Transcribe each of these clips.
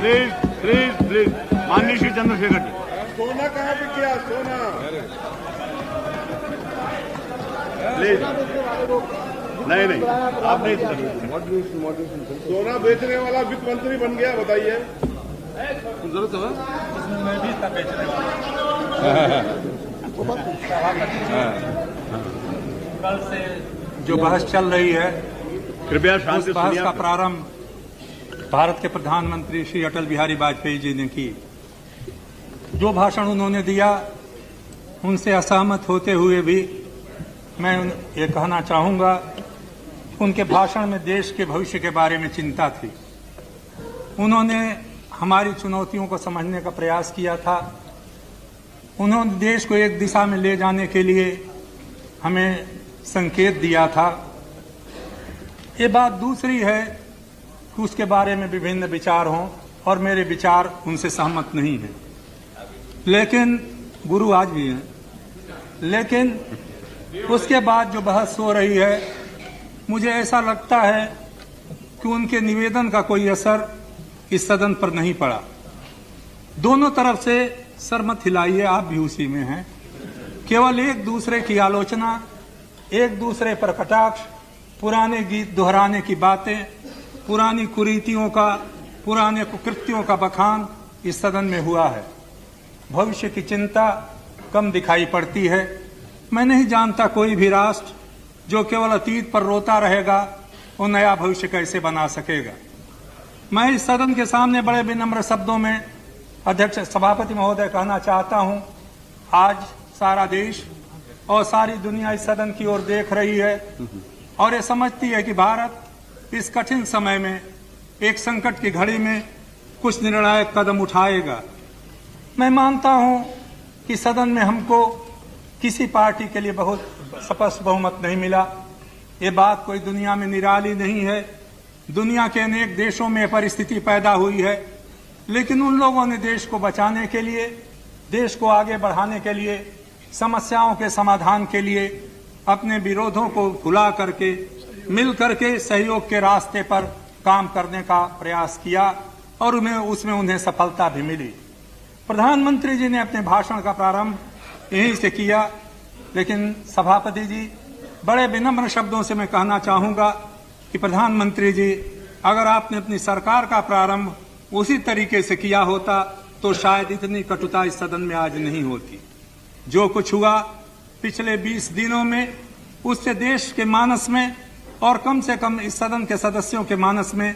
Please please please माननीय श्री चंद्रशेखर जी। सोना कहाँ पे किया? सोना प्लीज नहीं नहीं आप नहीं। सोना बेचने वाला वित्त मंत्री बन गया, बताइए। जरूरत है मैं भी था बेचने वाला। कल से जो बहस चल रही है, कृपया उस शांति बहस सुनिए। का प्रारंभ भारत के प्रधानमंत्री श्री अटल बिहारी वाजपेयी जी ने की। जो भाषण उन्होंने दिया, उनसे असहमत होते हुए भी मैं ये कहना चाहूंगा, उनके भाषण में देश के भविष्य के बारे में चिंता थी। उन्होंने हमारी चुनौतियों को समझने का प्रयास किया था। उन्होंने देश को एक दिशा में ले जाने के लिए हमें संकेत दिया था। ये बात दूसरी है कि उसके बारे में विभिन्न विचार हों और मेरे विचार उनसे सहमत नहीं हैं, लेकिन गुरु आज भी हैं। लेकिन उसके बाद जो बहस हो रही है, मुझे ऐसा लगता है कि उनके निवेदन का कोई असर इस सदन पर नहीं पड़ा। दोनों तरफ से सर मत हिलाइए, आप भी उसी में हैं। केवल एक दूसरे की आलोचना, एक दूसरे पर कटाक्ष, पुराने गीत दोहराने की बातें, पुरानी कुरीतियों का, पुराने कुकृत्यों का बखान इस सदन में हुआ है। भविष्य की चिंता कम दिखाई पड़ती है। मैं नहीं जानता कोई भी राष्ट्र जो केवल अतीत पर रोता रहेगा वो नया भविष्य कैसे बना सकेगा। मैं इस सदन के सामने बड़े विनम्र शब्दों में अध्यक्ष सभापति महोदय कहना चाहता हूं, आज सारा देश और सारी दुनिया इस सदन की ओर देख रही है और ये समझती है कि भारत इस कठिन समय में, एक संकट की घड़ी में कुछ निर्णायक कदम उठाएगा। मैं मानता हूं कि सदन में हमको किसी पार्टी के लिए बहुत स्पष्ट बहुमत नहीं मिला। ये बात कोई दुनिया में निराली नहीं है। दुनिया के अनेक देशों में परिस्थिति पैदा हुई है, लेकिन उन लोगों ने देश को बचाने के लिए, देश को आगे बढ़ाने के लिए, समस्याओं के समाधान के लिए अपने विरोधों को भुला करके, मिल करके सहयोग के रास्ते पर काम करने का प्रयास किया और उसमें उन्हें सफलता भी मिली। प्रधानमंत्री जी ने अपने भाषण का प्रारंभ यहीं से किया, लेकिन सभापति जी, बड़े विनम्र शब्दों से मैं कहना चाहूंगा कि प्रधानमंत्री जी, अगर आपने अपनी सरकार का प्रारंभ उसी तरीके से किया होता तो शायद इतनी कटुता इस सदन में आज नहीं होती। जो कुछ हुआ पिछले 20 दिनों में, उससे देश के मानस में और कम से कम इस सदन के सदस्यों के मानस में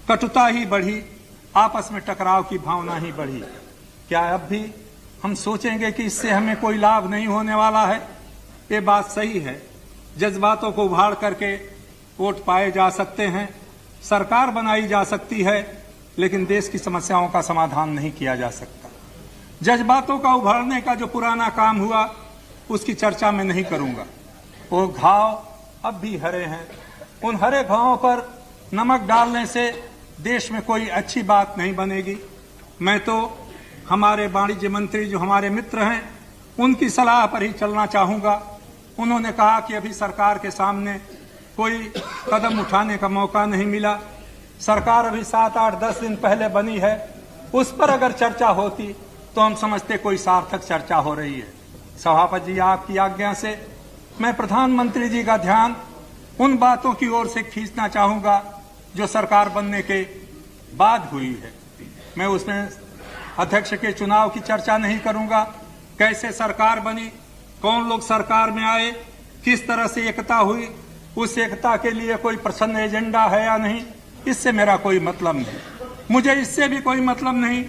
कटुता ही बढ़ी, आपस में टकराव की भावना ही बढ़ी। क्या अब भी हम सोचेंगे कि इससे हमें कोई लाभ नहीं होने वाला है? ये बात सही है। जज्बातों को उभार करके वोट पाए जा सकते हैं, सरकार बनाई जा सकती है, लेकिन देश की समस्याओं का समाधान नहीं किया जा सकता। जज्बातों का उभारने का जो पुराना काम हुआ, उसकी चर्चा मैं नहीं करूंगा। वो घाव अब भी हरे हैं। उन हरे घावों पर नमक डालने से देश में कोई अच्छी बात नहीं बनेगी। मैं तो हमारे वाणिज्य मंत्री जो हमारे मित्र हैं, उनकी सलाह पर ही चलना चाहूंगा। उन्होंने कहा कि अभी सरकार के सामने कोई कदम उठाने का मौका नहीं मिला। सरकार अभी 7, 8, 10 दिन पहले बनी है। उस पर अगर चर्चा होती तो हम समझते कोई सार्थक चर्चा हो रही है। सभापति जी, आपकी आज्ञा से मैं प्रधानमंत्री जी का ध्यान उन बातों की ओर से खींचना चाहूंगा जो सरकार बनने के बाद हुई है। मैं उसमें अध्यक्ष के चुनाव की चर्चा नहीं करूंगा। कैसे सरकार बनी, कौन लोग सरकार में आए, किस तरह से एकता हुई, उस एकता के लिए कोई प्रसन्न एजेंडा है या नहीं, इससे मेरा कोई मतलब नहीं। मुझे इससे भी कोई मतलब नहीं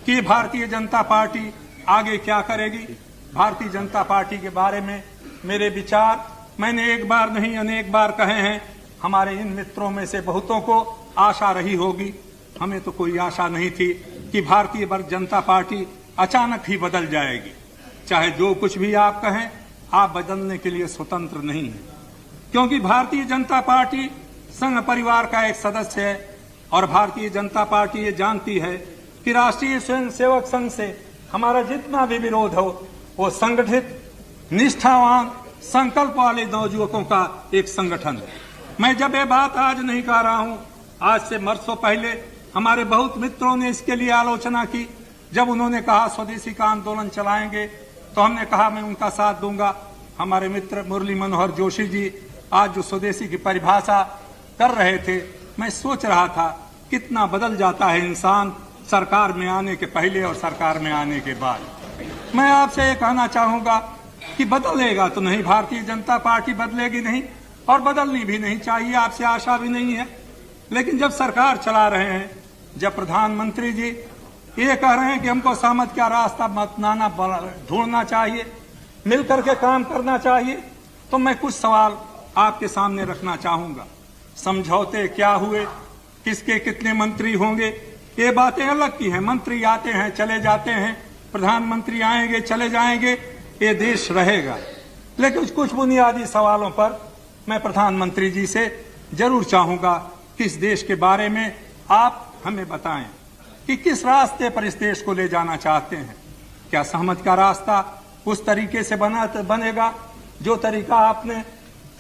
कि भारतीय जनता पार्टी आगे क्या करेगी। भारतीय जनता पार्टी के बारे में मेरे विचार मैंने एक बार नहीं अनेक बार कहे हैं। हमारे इन मित्रों में से बहुतों को आशा रही होगी, हमें तो कोई आशा नहीं थी कि भारतीय जनता पार्टी अचानक ही बदल जाएगी। चाहे जो कुछ भी आप कहें, आप बदलने के लिए स्वतंत्र नहीं हैं, क्योंकि भारतीय जनता पार्टी संघ परिवार का एक सदस्य है और भारतीय जनता पार्टी ये जानती है कि राष्ट्रीय स्वयंसेवक संघ से हमारा जितना भी विरोध हो, वो संगठित, निष्ठावान, संकल्प वाले नवयुवकों का एक संगठन है। मैं जब ये बात आज नहीं कह रहा हूं, आज से बरसों पहले हमारे बहुत मित्रों ने इसके लिए आलोचना की। जब उन्होंने कहा स्वदेशी का आंदोलन चलाएंगे तो हमने कहा मैं उनका साथ दूंगा। हमारे मित्र मुरली मनोहर जोशी जी आज जो स्वदेशी की परिभाषा कर रहे थे, मैं सोच रहा था कितना बदल जाता है इंसान सरकार में आने के पहले और सरकार में आने के बाद। मैं आपसे ये कहना चाहूंगा कि बदलेगा तो नहीं, भारतीय जनता पार्टी बदलेगी नहीं और बदलनी भी नहीं चाहिए, आपसे आशा भी नहीं है। लेकिन जब सरकार चला रहे हैं, जब प्रधानमंत्री जी ये कह रहे हैं कि हमको समझ का रास्ता अपनाना ढूंढना चाहिए, मिलकर के काम करना चाहिए, तो मैं कुछ सवाल आपके सामने रखना चाहूंगा। समझौते क्या हुए, किसके कितने मंत्री होंगे, ये बातें अलग की हैं। मंत्री आते हैं चले जाते हैं, प्रधानमंत्री आएंगे चले जाएंगे, ये देश रहेगा। लेकिन कुछ बुनियादी सवालों पर मैं प्रधानमंत्री जी से जरूर चाहूंगा कि इस देश के बारे में आप हमें बताएं कि किस रास्ते पर इस देश को ले जाना चाहते हैं। क्या समझ का रास्ता उस तरीके से बनेगा जो तरीका आपने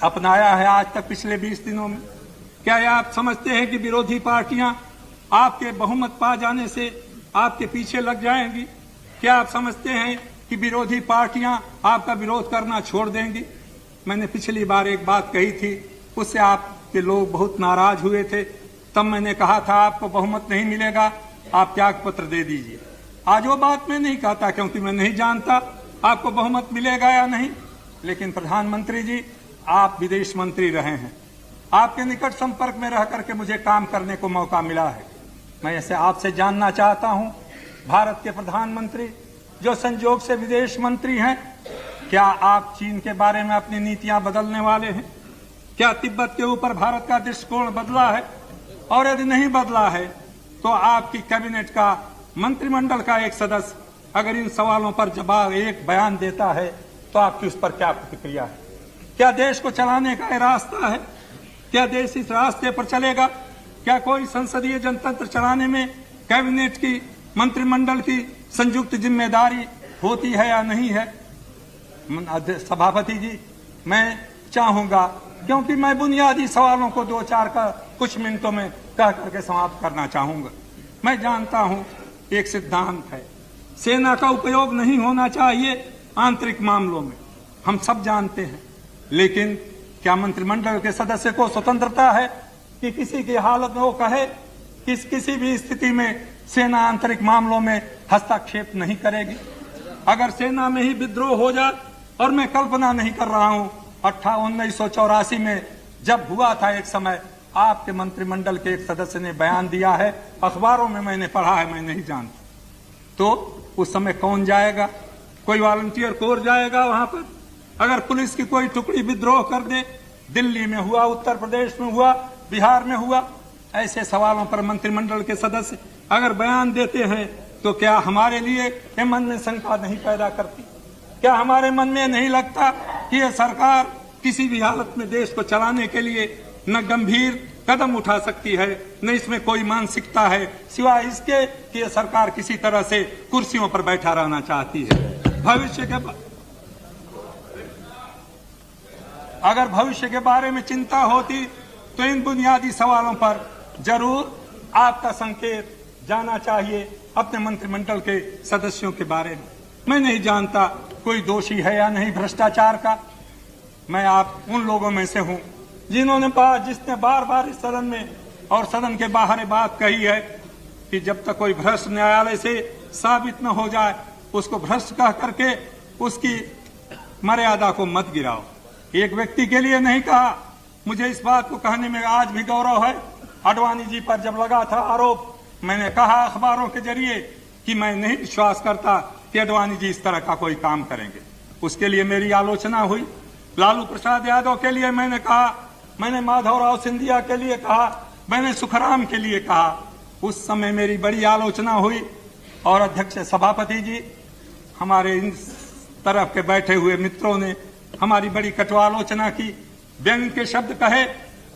अपनाया है आज तक पिछले 20 दिनों में? क्या आप समझते हैं कि विरोधी पार्टियां आपके बहुमत पा जाने से आपके पीछे लग जाएंगी? क्या आप समझते हैं कि विरोधी पार्टियां आपका विरोध करना छोड़ देंगी? मैंने पिछली बार एक बात कही थी, उससे आपके लोग बहुत नाराज हुए थे। तब मैंने कहा था आपको बहुमत नहीं मिलेगा, आप त्याग पत्र दे दीजिए। आज वो बात मैं नहीं कहता क्योंकि मैं नहीं जानता आपको बहुमत मिलेगा या नहीं। लेकिन प्रधानमंत्री जी, आप विदेश मंत्री रहे हैं, आपके निकट संपर्क में रह करके मुझे काम करने को मौका मिला है। मैं ऐसे आपसे जानना चाहता हूं, भारत के प्रधानमंत्री जो संयोग से विदेश मंत्री हैं, क्या आप चीन के बारे में अपनी नीतियां बदलने वाले हैं? क्या तिब्बत के ऊपर भारत का दृष्टिकोण बदला है? और यदि नहीं बदला है तो आपकी कैबिनेट का, मंत्रिमंडल का एक सदस्य अगर इन सवालों पर जवाब एक बयान देता है तो आपकी उस पर क्या प्रतिक्रिया है? क्या देश को चलाने का रास्ता है? क्या देश इस रास्ते पर चलेगा? क्या कोई संसदीय जनतंत्र चलाने में कैबिनेट की, मंत्रिमंडल की संयुक्त जिम्मेदारी होती है या नहीं है? सभापति जी, मैं चाहूंगा, क्योंकि मैं बुनियादी सवालों को दो चार का कुछ मिनटों में कह करके समाप्त करना चाहूंगा। मैं जानता हूं एक सिद्धांत है, सेना का उपयोग नहीं होना चाहिए आंतरिक मामलों में, हम सब जानते हैं। लेकिन क्या मंत्रिमंडल के सदस्य को स्वतंत्रता है कि किसी की हालत में वो कहे कि किसी भी स्थिति में सेना आंतरिक मामलों में हस्तक्षेप नहीं करेगी? अगर सेना में ही विद्रोह हो जाए, और मैं कल्पना नहीं कर रहा हूं, 1984 में जब हुआ था एक समय, आपके मंत्रिमंडल के एक सदस्य ने बयान दिया है, अखबारों में मैंने पढ़ा है, मैं नहीं जानता। तो उस समय कौन जाएगा? कोई वॉलंटियर कोर जाएगा वहां पर? अगर पुलिस की कोई टुकड़ी विद्रोह कर दे, दिल्ली में हुआ, उत्तर प्रदेश में हुआ, बिहार में हुआ, ऐसे सवालों पर मंत्रिमंडल के सदस्य अगर बयान देते हैं तो क्या हमारे लिए ये मन में शंका नहीं पैदा करती? क्या हमारे मन में नहीं लगता कि ये सरकार किसी भी हालत में देश को चलाने के लिए न गंभीर कदम उठा सकती है, न इसमें कोई मानसिकता है, सिवाय इसके कि ये सरकार किसी तरह से कुर्सियों पर बैठा रहना चाहती है? भविष्य के अगर भविष्य के बारे में चिंता होती तो इन बुनियादी सवालों पर जरूर आपका संकेत जाना चाहिए अपने मंत्रिमंडल के सदस्यों के बारे में। मैं नहीं जानता कोई दोषी है या नहीं भ्रष्टाचार का। मैं आप उन लोगों में से हूं जिसने बार बार इस सदन में और सदन के बाहर बात कही है कि जब तक कोई भ्रष्ट न्यायालय से साबित न हो जाए, उसको भ्रष्ट कह करके उसकी मर्यादा को मत गिराओ। एक व्यक्ति के लिए नहीं कहा, मुझे इस बात को कहने में आज भी गौरव है। आडवाणी जी पर जब लगा था आरोप, मैंने कहा अखबारों के जरिए कि मैं नहीं विश्वास करता कि आडवाणी जी इस तरह का कोई काम करेंगे। उसके लिए मेरी आलोचना हुई। लालू प्रसाद यादव के लिए मैंने कहा, मैंने माधवराव सिंधिया के लिए कहा, मैंने सुखराम के लिए कहा। उस समय मेरी बड़ी आलोचना हुई और अध्यक्ष सभापति जी, हमारे इन तरफ के बैठे हुए मित्रों ने हमारी बड़ी कटु आलोचना की, व्यंग के शब्द कहे।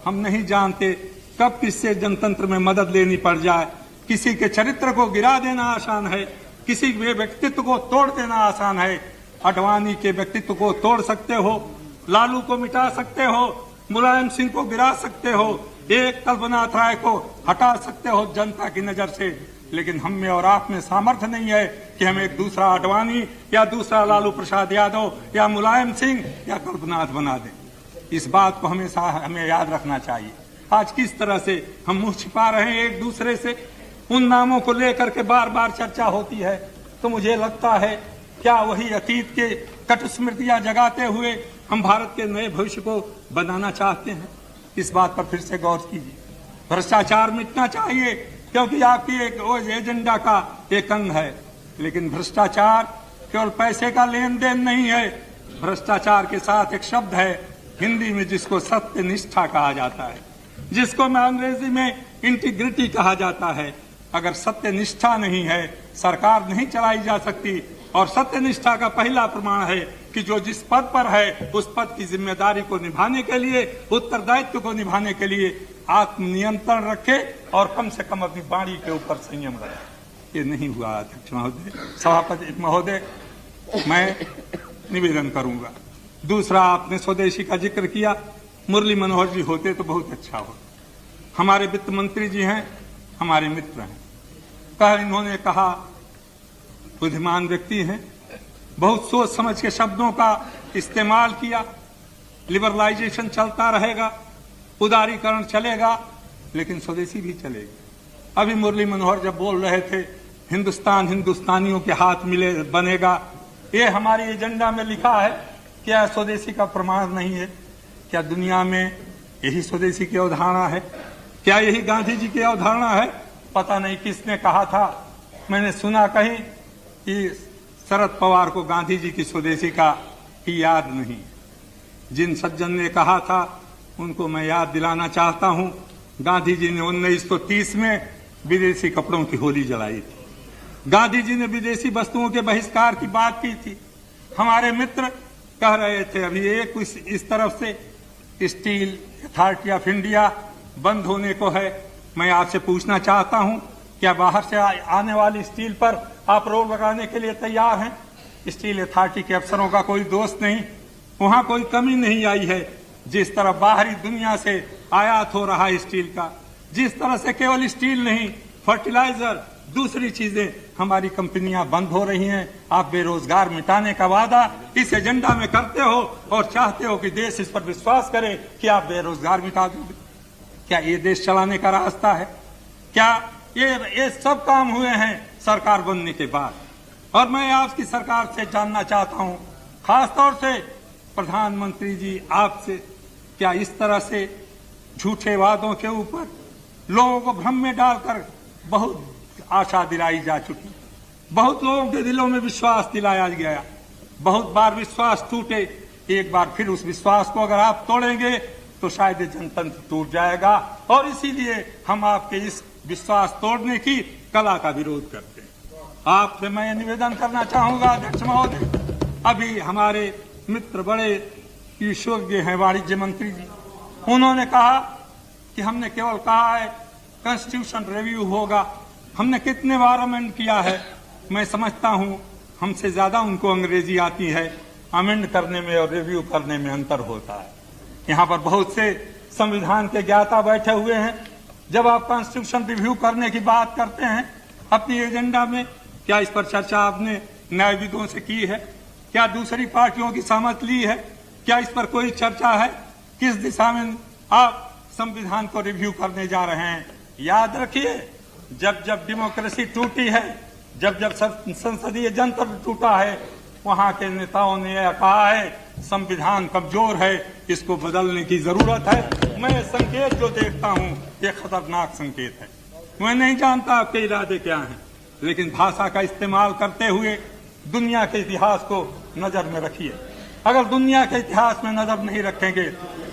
हम नहीं जानते कब किससे जनतंत्र में मदद लेनी पड़ जाए। किसी के चरित्र को गिरा देना आसान है, किसी के व्यक्तित्व को तोड़ देना आसान है। आडवाणी के व्यक्तित्व को तोड़ सकते हो, लालू को मिटा सकते हो, मुलायम सिंह को गिरा सकते हो, एक कल्पनाथ राय को हटा सकते हो जनता की नजर से, लेकिन हम में और आप में सामर्थ्य नहीं है कि हम एक दूसरा आडवाणी या दूसरा लालू प्रसाद यादव या मुलायम सिंह या कल्पनाथ बना दें। इस बात को हमेशा हमें याद रखना चाहिए। आज किस तरह से हम मुंह छिपा रहे हैं एक दूसरे से, उन नामों को लेकर के बार बार चर्चा होती है, तो मुझे लगता है क्या वही अतीत के कटु स्मृतियां जगाते हुए हम भारत के नए भविष्य को बनाना चाहते हैं? इस बात पर फिर से गौर कीजिए। भ्रष्टाचार मिटना चाहिए क्योंकि आपकी एक एजेंडा का एक अंग है, लेकिन भ्रष्टाचार केवल पैसे का लेन देन नहीं है। भ्रष्टाचार के साथ एक शब्द है हिंदी में जिसको सत्यनिष्ठा कहा जाता है, जिसको मैं अंग्रेजी में इंटीग्रिटी कहा जाता है। अगर सत्यनिष्ठा नहीं है, सरकार नहीं चलाई जा सकती। और सत्यनिष्ठा का पहला प्रमाण है कि जो जिस पद पर है उस पद की जिम्मेदारी को निभाने के लिए, उत्तरदायित्व को निभाने के लिए आत्मनियंत्रण रखे और कम से कम अपनी वाणी के ऊपर संयम रखे। ये नहीं हुआ अध्यक्ष महोदय, सभापति महोदय, मैं निवेदन करूंगा। दूसरा, आपने स्वदेशी का जिक्र किया। मुरली मनोहर जी होते तो बहुत अच्छा हो। हमारे वित्त मंत्री जी हैं, हमारे मित्र हैं। इन्होंने कहा बुद्धिमान व्यक्ति हैं, बहुत सोच समझ के शब्दों का इस्तेमाल किया। लिबरलाइजेशन चलता रहेगा, उदारीकरण चलेगा, लेकिन स्वदेशी भी चलेगा। अभी मुरली मनोहर जब बोल रहे थे हिंदुस्तान हिंदुस्तानियों के हाथ मिले बनेगा, ये हमारे एजेंडा में लिखा है। क्या स्वदेशी का प्रमाण नहीं है? क्या दुनिया में यही स्वदेशी की अवधारणा है? क्या यही गांधी जी की अवधारणा है? पता नहीं किसने कहा था, मैंने सुना कहीं कि शरद पवार को गांधी जी की स्वदेशी का ही याद नहीं। जिन सज्जन ने कहा था उनको मैं याद दिलाना चाहता हूं, गांधी जी ने 1930 में विदेशी कपड़ों की होली जलाई थी। गांधी जी ने विदेशी वस्तुओं के बहिष्कार की बात की थी। हमारे मित्र कह रहे थे अभी एक इस तरफ से स्टील अथॉरिटी ऑफ इंडिया बंद होने को है। मैं आपसे पूछना चाहता हूं, क्या बाहर से आने वाली स्टील पर आप रोक लगाने के लिए तैयार हैं? स्टील अथॉरिटी के अफसरों का कोई दोष नहीं, वहां कोई कमी नहीं आई है। जिस तरह बाहरी दुनिया से आयात हो रहा है स्टील का, जिस तरह से केवल स्टील नहीं, फर्टिलाइजर, दूसरी चीजें हमारी कंपनियां बंद हो रही हैं। आप बेरोजगार मिटाने का वादा इस एजेंडा में करते हो और चाहते हो कि देश इस पर विश्वास करे कि आप बेरोजगार मिटा दोगे। क्या ये देश चलाने का रास्ता है? क्या ये सब काम हुए हैं सरकार बनने के बाद? और मैं आपकी सरकार से जानना चाहता हूं, खासतौर से प्रधानमंत्री जी आपसे, क्या इस तरह से झूठे वादों के ऊपर लोगों को भ्रम में डालकर बहुत आशा दिलाई जा चुकी, बहुत लोगों के दिलों में विश्वास दिलाया गया, बहुत बार विश्वास टूटे, एक बार फिर उस विश्वास को अगर आप तोड़ेंगे तो शायद जनतंत्र टूट जाएगा। और इसीलिए हम आपके इस विश्वास तोड़ने की कला का विरोध करते हैं। आपसे मैं निवेदन करना चाहूंगा अध्यक्ष महोदय, अभी हमारे मित्र बड़े ईश्वरज्ञ हैं वाणिज्य मंत्री जी, उन्होंने कहा कि हमने केवल कहा है कॉन्स्टिट्यूशन रिव्यू होगा। हमने कितने बार अमेंड किया है? मैं समझता हूं हमसे ज्यादा उनको अंग्रेजी आती है। अमेंड करने में और रिव्यू करने में अंतर होता है। यहाँ पर बहुत से संविधान के ज्ञाता बैठे हुए हैं। जब आप कॉन्स्टिट्यूशन रिव्यू करने की बात करते हैं अपनी एजेंडा में, क्या इस पर चर्चा आपने न्यायविदों से की है? क्या दूसरी पार्टियों की सहमति ली है? क्या इस पर कोई चर्चा है? किस दिशा में आप संविधान को रिव्यू करने जा रहे हैं? याद रखिए, जब जब डेमोक्रेसी टूटी है, जब जब संसदीय जनतंत्र टूटा है, वहां के नेताओं ने यह कहा है संविधान कमजोर है, इसको बदलने की जरूरत है। मैं संकेत जो देखता हूं ये खतरनाक संकेत है। मैं नहीं जानता आपके इरादे क्या हैं, लेकिन भाषा का इस्तेमाल करते हुए दुनिया के इतिहास को नजर में रखिए। अगर दुनिया के इतिहास में नजर नहीं रखेंगे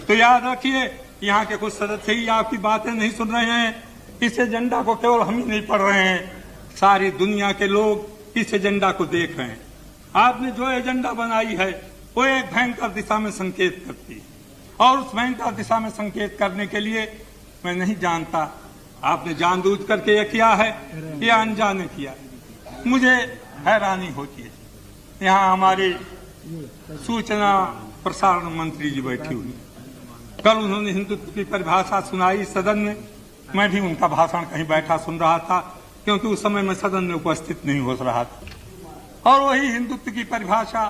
तो याद रखिए यहाँ के कुछ सदस्य ही आपकी बातें नहीं सुन रहे हैं। इस एजेंडा को केवल हम ही नहीं पढ़ रहे हैं, सारी दुनिया के लोग इस एजेंडा को देख रहे हैं। आपने जो एजेंडा बनाई है वो एक भयंकर दिशा में संकेत करती है, और उस भयंकर दिशा में संकेत करने के लिए मैं नहीं जानता आपने जानबूझ करके यह किया है या अनजाने किया है। मुझे हैरानी होती है, यहाँ हमारे सूचना प्रसारण मंत्री जी बैठी हुई, कल उन्होंने हिंदुत्व की परिभाषा सुनाई सदन में। मैं भी उनका भाषण कहीं बैठा सुन रहा था, क्योंकि उस समय मैं सदन में उपस्थित नहीं हो रहा था। और वही हिंदुत्व की परिभाषा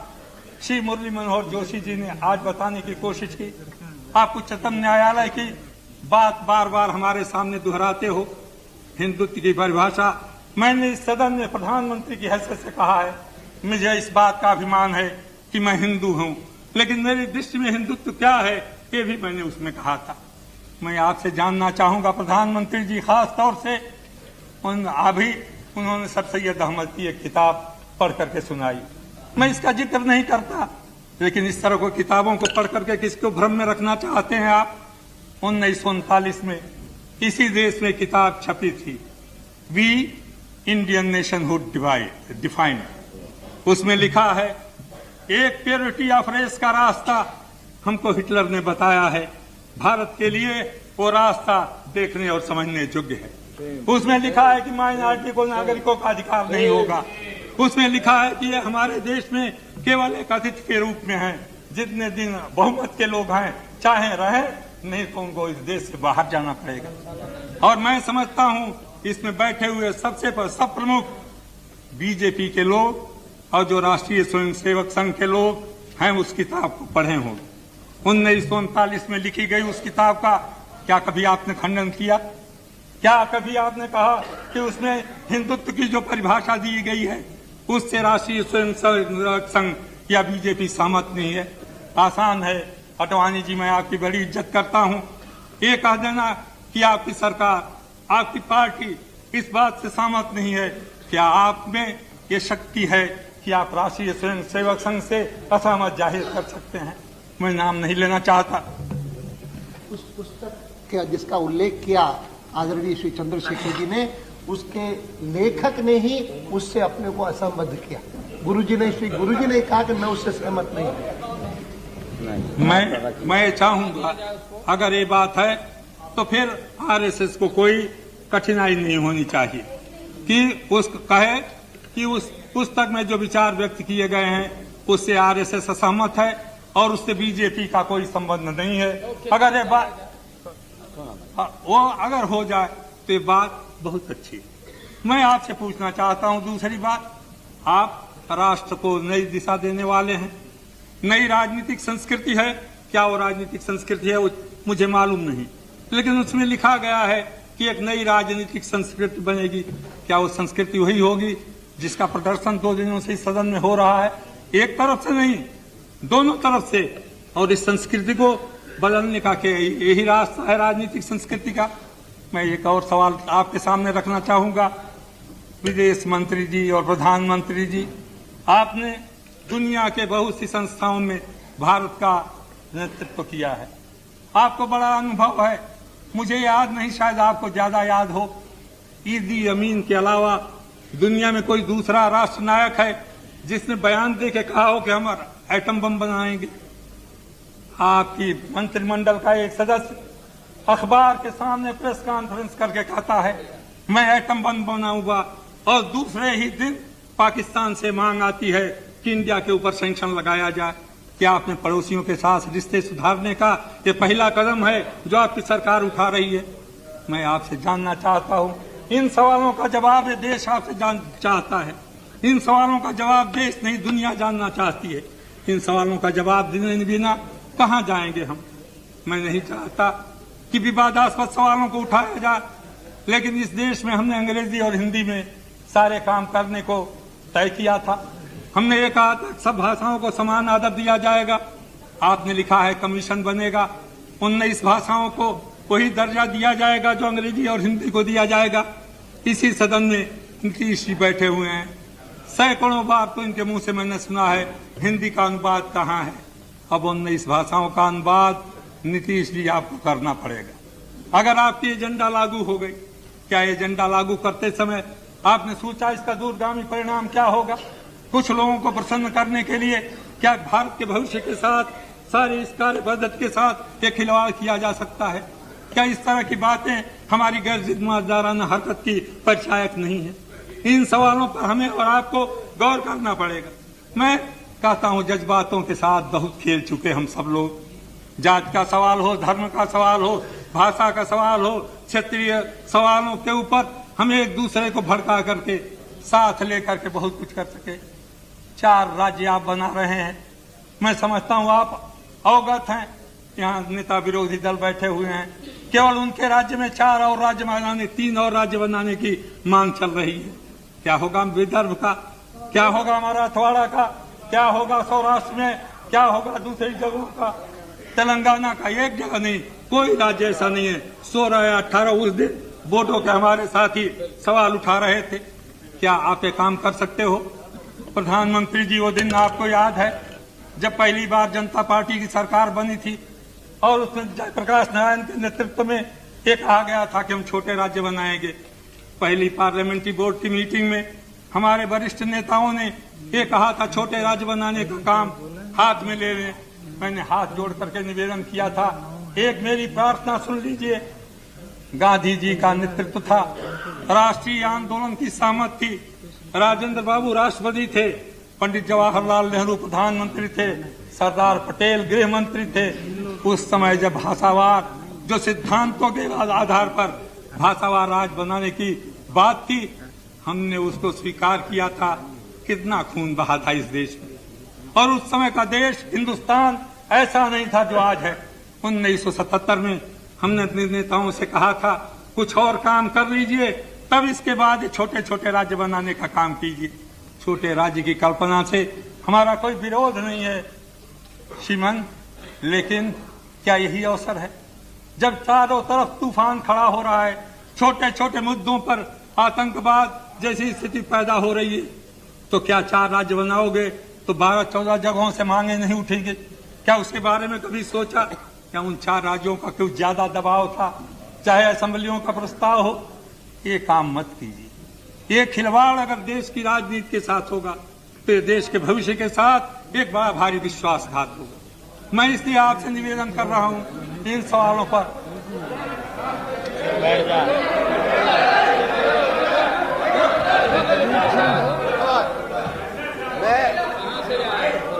श्री मुरली मनोहर जोशी जी ने आज बताने की कोशिश की। आप उच्चतम न्यायालय की बात बार बार हमारे सामने दोहराते हो। हिंदुत्व की परिभाषा मैंने इस सदन में प्रधानमंत्री की हैसियत से कहा है, मुझे इस बात का अभिमान है कि मैं हिंदू हूं, लेकिन मेरी दृष्टि में हिंदुत्व क्या है ये भी मैंने उसमें कहा था। मैं आपसे जानना चाहूंगा प्रधानमंत्री जी, खास तौर से अभी उन्होंने सर सैयद अहमद की एक किताब पढ़ करके सुनाई। मैं इसका जिक्र नहीं करता, लेकिन इस तरह की किताबों को पढ़ करके किसको भ्रम में रखना चाहते हैं आप। 1939 में इसी देश में किताब छपी थी, वी इंडियन नेशनहुड डिफाइंड। उसमें लिखा है, एक प्योरिटी ऑफ रेस का रास्ता हमको हिटलर ने बताया है, भारत के लिए वो रास्ता देखने और समझने योग्य है। उसमें लिखा है कि माइनॉरिटी को नागरिकों का अधिकार नहीं होगा। उसमें लिखा है कि ये हमारे देश में केवल एक अतिथि के रूप में है, जितने दिन बहुमत के लोग हैं चाहे रहे, नहीं तो उनको इस देश से बाहर जाना पड़ेगा। और मैं समझता हूं इसमें बैठे हुए सब प्रमुख बीजेपी के लोग और जो राष्ट्रीय स्वयंसेवक संघ के लोग हैं उस किताब को पढ़े होंगे। 1939 में लिखी गई उस किताब का क्या कभी आपने खंडन किया? क्या कभी आपने कहा कि उसमें हिंदुत्व की जो परिभाषा दी गई है उससे राष्ट्रीय स्वयंसेवक संघ या बीजेपी सहमत नहीं है? आसान है अडवाणी जी, मैं आपकी बड़ी इज्जत करता हूं, ये कह देना कि आपकी सरकार, आपकी पार्टी इस बात से सहमत नहीं है। क्या आप में ये शक्ति है कि आप राष्ट्रीय स्वयंसेवक संघ से असहमत जाहिर कर सकते हैं? मैं नाम नहीं लेना चाहता। उस पुस्तक के जिसका उल्लेख किया आदरणीय श्री चंद्रशेखर जी ने, उसके लेखक ने ही उससे अपने को असहमत किया। गुरुजी ने कहा कि मैं उससे सहमत नहीं हूं। मैं चाहूंगा अगर ये बात है तो फिर आरएसएस को कोई कठिनाई नहीं होनी चाहिए कि कहे कि उस पुस्तक में जो विचार व्यक्त किए गए हैं उससे आरएसएस असहमत है और उससे बीजेपी का कोई संबंध नहीं है। अगर ये बात वो अगर हो जाए तो ये बात बहुत अच्छी है। मैं आपसे पूछना चाहता हूं दूसरी बात, आप राष्ट्र को नई दिशा देने वाले हैं, नई राजनीतिक संस्कृति है। क्या वो राजनीतिक संस्कृति है वो मुझे मालूम नहीं, लेकिन उसमें लिखा गया है कि एक नई राजनीतिक संस्कृति बनेगी। क्या वो संस्कृति वही होगी जिसका प्रदर्शन 2 दिनों से इस सदन में हो रहा है? एक तरफ से नहीं, दोनों तरफ से। और इस संस्कृति को बदलने का यही रास्ता है राजनीतिक संस्कृति का। मैं एक और सवाल आपके सामने रखना चाहूंगा, विदेश मंत्री जी और प्रधानमंत्री जी, आपने दुनिया के बहुत सी संस्थाओं में भारत का नेतृत्व किया है, आपको बड़ा अनुभव है। मुझे याद नहीं, शायद आपको ज्यादा याद हो, ईदी अमीन के अलावा दुनिया में कोई दूसरा राष्ट्र नायक है जिसने बयान दे के कहा हो कि हम एटम बम बनाएंगे? आपकी मंत्रिमंडल का एक सदस्य अखबार के सामने प्रेस कॉन्फ्रेंस करके कहता है मैं एटम बम बनाऊंगा, और दूसरे ही दिन पाकिस्तान से मांग आती है कि इंडिया के ऊपर सैंक्शन लगाया जाए। क्या अपने पड़ोसियों के साथ रिश्ते सुधारने का ये पहला कदम है जो आपकी सरकार उठा रही है? मैं आपसे जानना चाहता हूं, इन सवालों का जवाब ये देश आपसे चाहता है। इन सवालों का जवाब देश नहीं दुनिया जानना चाहती है। इन सवालों का जवाब देने बिना कहां जाएंगे हम? मैं नहीं चाहता कि विवादास्पद सवालों को उठाया जाए, लेकिन इस देश में हमने अंग्रेजी और हिंदी में सारे काम करने को तय किया था। हमने ये कहा था सब भाषाओं को समान आदर दिया जाएगा। आपने लिखा है कमीशन बनेगा, 19 भाषाओं को वही दर्जा दिया जाएगा जो अंग्रेजी और हिंदी को दिया जाएगा। इसी सदन में नीतीश जी बैठे हुए हैं, सैकड़ों बार तो इनके मुंह से मैंने सुना है हिंदी का अनुवाद कहाँ है। अब 19 भाषाओं का अनुवाद नीतीश जी आपको करना पड़ेगा अगर आपकी एजेंडा लागू हो गई। क्या एजेंडा लागू करते समय आपने सोचा इसका दूरगामी परिणाम क्या होगा? कुछ लोगों को प्रसन्न करने के लिए क्या भारत के भविष्य के साथ, सारे इस कार्य पद्धति के साथ एक खिलवाड़ किया जा सकता है? क्या इस तरह की बातें हमारी गैर जिम्मेदाराना हरकत की परिचायक नहीं है? इन सवालों पर हमें और आपको गौर करना पड़ेगा। मैं कहता हूं जज्बातों के साथ बहुत खेल चुके हम सब लोग। जात का सवाल हो, धर्म का सवाल हो, भाषा का सवाल हो, क्षेत्रीय सवालों के ऊपर हम एक दूसरे को भड़का करके साथ लेकर के बहुत कुछ कर सके। 4 राज्य आप बना रहे हैं, मैं समझता हूं आप अवगत हैं। यहाँ नेता विरोधी दल बैठे हुए हैं, केवल उनके राज्य में 4 और राज्य बनाने, 3 और राज्य बनाने की मांग चल रही है। क्या होगा विदर्भ का, क्या होगा मराठवाड़ा का, क्या होगा सौराष्ट्र में, क्या होगा दूसरी जगहों का, तेलंगाना का? एक जगह नहीं, कोई राज्य ऐसा नहीं है। 16 या 18 उस दिन बोडो के हमारे साथी सवाल उठा रहे थे। क्या आप ये काम कर सकते हो? प्रधानमंत्री जी, वो दिन आपको याद है जब पहली बार जनता पार्टी की सरकार बनी थी और उसमें जयप्रकाश नारायण के नेतृत्व में ये कहा गया था कि हम छोटे राज्य बनाएंगे। पहली पार्लियामेंट्री बोर्ड की मीटिंग में हमारे वरिष्ठ नेताओं ने ये कहा था छोटे राज्य बनाने का काम हाथ में ले लें। मैंने हाथ जोड़ करके निवेदन किया था, एक मेरी प्रार्थना सुन लीजिए। गांधी जी का नेतृत्व था, राष्ट्रीय आंदोलन की सहमत थी, राजेंद्र बाबू राष्ट्रपति थे, पंडित जवाहरलाल नेहरू प्रधानमंत्री थे, सरदार पटेल गृह मंत्री थे। उस समय जब भाषावार जो सिद्धांतों के आधार पर भाषावार राज्य बनाने की बात थी, हमने उसको स्वीकार किया था। कितना खून बहा था इस देश में, और उस समय का देश हिंदुस्तान ऐसा नहीं था जो आज है। 1977 में हमने अपने नेताओं से कहा था कुछ और काम कर लीजिए, तब इसके बाद छोटे छोटे राज्य बनाने का काम कीजिए। छोटे राज्य की कल्पना से हमारा कोई विरोध नहीं है श्रीमान, लेकिन क्या यही अवसर है जब चारों तरफ तूफान खड़ा हो रहा है, छोटे छोटे मुद्दों पर आतंकवाद जैसी स्थिति पैदा हो रही है, तो क्या 4 राज्य बनाओगे तो 12-14 जगहों से मांगे नहीं उठेंगे? क्या उसके बारे में कभी सोचा? क्या उन 4 राज्यों का क्यों ज्यादा दबाव था, चाहे असेंबलियों का प्रस्ताव हो? ये काम मत कीजिए। ये खिलवाड़ अगर देश की राजनीति के साथ होगा तो देश के भविष्य के साथ एक बड़ा भारी विश्वासघात होगा। मैं इसलिए आपसे निवेदन कर रहा हूं इन सवालों पर।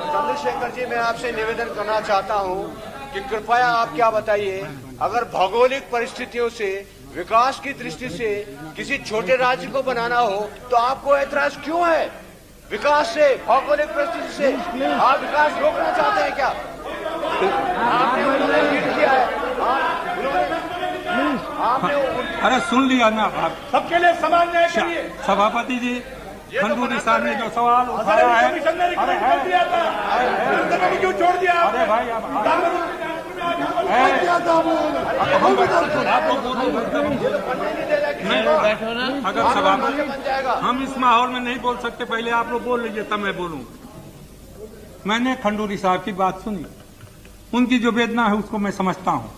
चंद्रशेखर जी, मैं आपसे निवेदन करना चाहता हूं कि कृपया आप क्या बताइए, अगर भौगोलिक परिस्थितियों से, विकास की दृष्टि से किसी छोटे राज्य को बनाना हो तो आपको ऐतराज क्यों है? विकास से, भौगोलिक परिस्थिति से आप विकास रोकना चाहते हैं क्या? आपने उन्होंने लीड किया है, अरे सुन लिया ना आप सबके लिए समान न्याय करिए। सभापति जी, खंडूरी साहब ने जो सवाल उठाया है, क्यों छोड़ दिया? अरे भाई अगर सभापति हम इस माहौल में नहीं बोल सकते, पहले आप लोग बोल लीजिए तब मैं बोलूंगा। मैंने खंडूरी साहब की बात सुनी, उनकी जो वेदना है उसको मैं समझता हूं।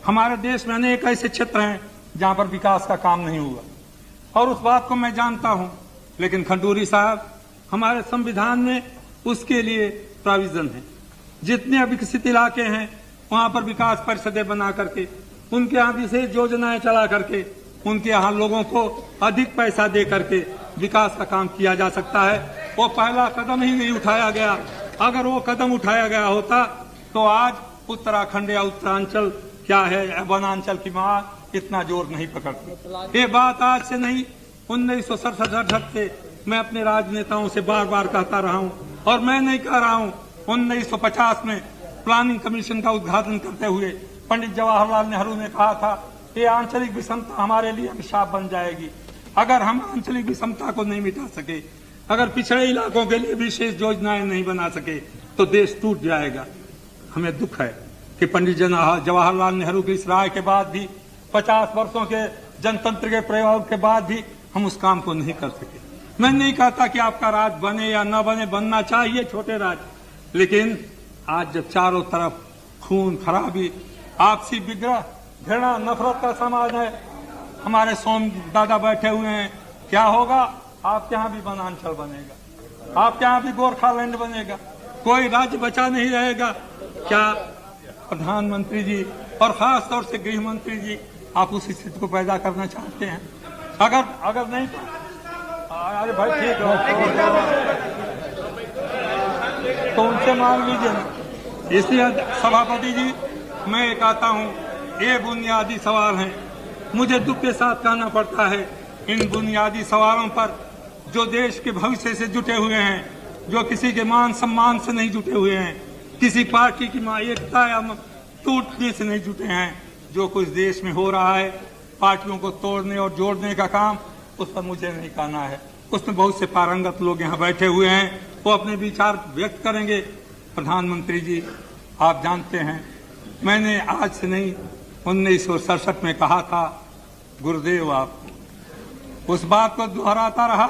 हमारे देश में अनेक ऐसे क्षेत्र हैं जहां पर विकास का काम नहीं हुआ, और उस बात को मैं जानता हूं, लेकिन खंडूरी साहब, हमारे संविधान में उसके लिए प्रोविजन है। जितने विकसित इलाके हैं वहां पर विकास परिषदें बना करके, उनके यहाँ विशेष योजनाएं चला करके, उनके यहाँ लोगों को अधिक पैसा दे करके विकास का काम किया जा सकता है। वो पहला कदम ही नहीं उठाया गया। अगर वो कदम उठाया गया होता तो आज उत्तराखंड या उत्तरांचल क्या है, वनांचल की मांग इतना जोर नहीं पकड़ती। ये बात आज से नहीं, 1967 से मैं अपने राजनेताओं से बार बार कहता रहा हूं, और मैं नहीं कह रहा हूं। 1950 में प्लानिंग कमीशन का उद्घाटन करते हुए पंडित जवाहरलाल नेहरू ने कहा था ये आंचलिक विषमता हमारे लिए अभिशाप बन जाएगी। अगर हम आंचलिक विषमता को नहीं मिटा सके, अगर पिछड़े इलाकों के लिए विशेष योजनाएं नहीं बना सके तो देश टूट जाएगा। हमें दुख है कि पंडित जवाहरलाल नेहरू की इस राय के बाद भी, 50 वर्षों के जनतंत्र के प्रयोग के बाद भी हम उस काम को नहीं कर सके। मैं नहीं कहता कि आपका राज बने या न बने, बनना चाहिए छोटे राज, लेकिन आज जब चारों तरफ खून खराबी, आपसी विग्रह, घृणा, नफरत का समाज है, हमारे सोम दादा बैठे हुए हैं, क्या होगा? आपके यहाँ भी वनांचल बनेगा, आपके यहाँ भी गोरखालैंड बनेगा, कोई राज्य बचा नहीं रहेगा। क्या प्रधानमंत्री जी और खास तौर से गृह मंत्री जी आप उस स्थिति को पैदा करना चाहते हैं? अगर नहीं, अरे भाई ठीक है तो उनसे मांग लीजिए ना। इसलिए सभापति जी, मैं ये कहता हूँ, ये बुनियादी सवाल हैं। मुझे दुख के साथ कहना पड़ता है, इन बुनियादी सवालों पर जो देश के भविष्य से जुटे हुए हैं, जो किसी के मान सम्मान से नहीं जुटे हुए हैं, किसी पार्टी की एकता या टूटने से नहीं जुटे हैं, जो कुछ देश में हो रहा है पार्टियों को तोड़ने और जोड़ने का काम, उस पर मुझे नहीं कहना है। उसमें बहुत से पारंगत लोग यहाँ बैठे हुए हैं, वो अपने विचार व्यक्त करेंगे। प्रधानमंत्री जी, आप जानते हैं, मैंने आज से नहीं 1967 में कहा था गुरुदेव आपको, उस बात को दोहराता रहा,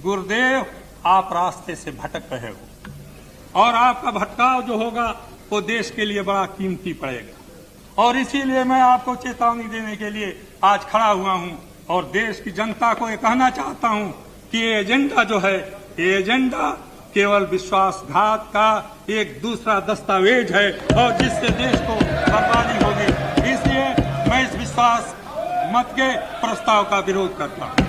गुरुदेव आप रास्ते से भटक रहे हो और आपका भटकाव जो होगा वो देश के लिए बड़ा कीमती पड़ेगा। और इसीलिए मैं आपको चेतावनी देने के लिए आज खड़ा हुआ हूं और देश की जनता को ये कहना चाहता हूं कि ये एजेंडा जो है, ये एजेंडा केवल विश्वासघात का एक दूसरा दस्तावेज है और जिससे देश को बर्बादी होगी। इसलिए मैं इस विश्वास मत के प्रस्ताव का विरोध करता हूं।